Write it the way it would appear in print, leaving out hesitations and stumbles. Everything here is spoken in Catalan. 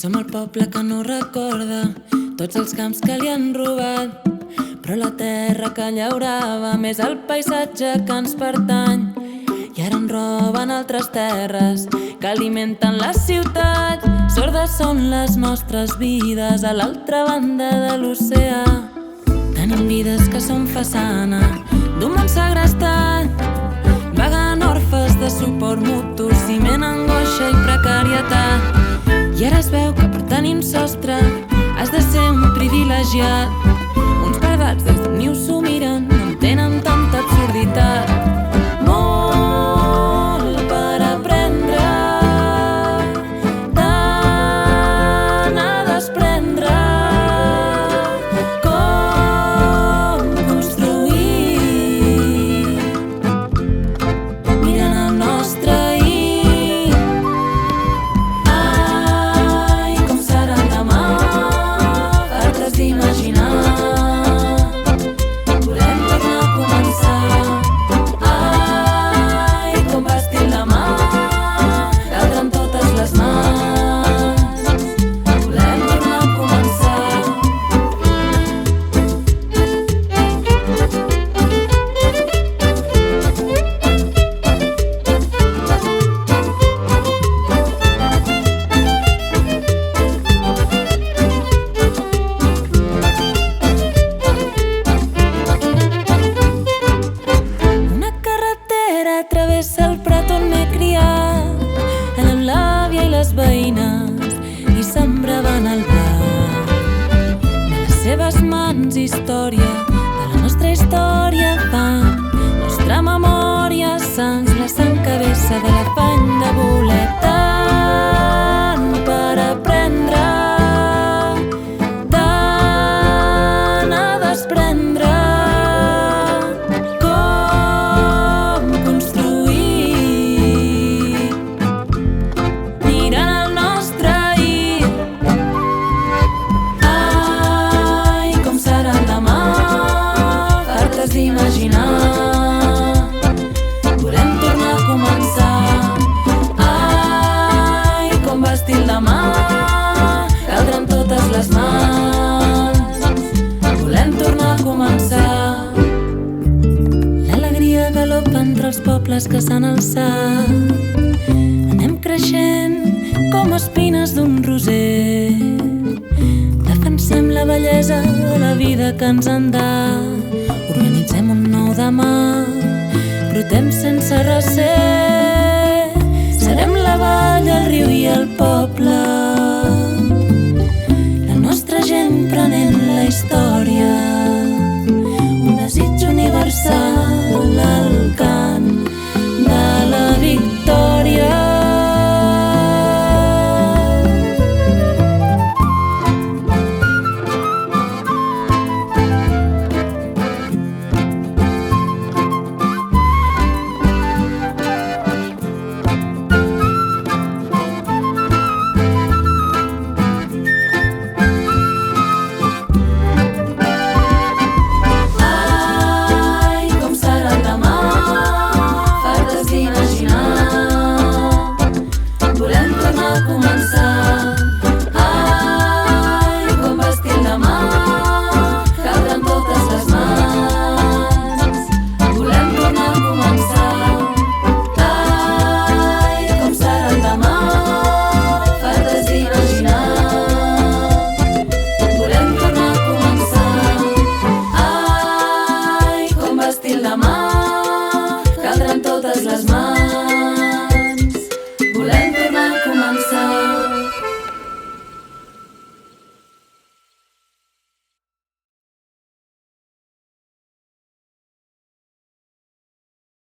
Som el poble que no recorda tots els camps que li han robat, però la terra que llaurava més el paisatge que ens pertany. I ara en roben altres terres que alimenten les ciutats. Sordes són les nostres vides a l'altra banda de l'oceà. Tenim vides que són façana d'un món segrestat, vagant orfes de suport mutu, ciment, angoixa i precarietat. I ara es veu que per tenir un sostre has de ser un privilegiat. Uns pardals des d'un niu s'ho miren, no entenen tanta absurditat. Molt per aprendre, tant a desprendre. Com construir mirant el nostre ahir. Ai, com serà demà, fartes d'imaginar. Volem tornar a començar. Ai, com vestir la mà, caldran totes les mans. Volem tornar a començar. Una carretera travessa el prat on m'he criat, anant l'àvia i les veïnes i sembraven el blat. De les seves mans història, de la nostra història fan nostra memòria, sants la sang que vessa de l'afany de voler tant per aprendre, tant a desprendre. Com construir mirant el nostre ahir. Ai, com serà el demà, fartes d'imaginar. Volem tornar a començar. Ai, com vestir el demà, caldran totes les mans. Volem tornar a començar. L'alegria galopa entre els pobles que s'han alçat. Anem creixent com espines d'un roser. Defensem la bellesa de la vida que ens han dat. Organitzem un nou demà, brotem sense recer. Serem la vall, el riu i el poble, la nostra gent prenent la història.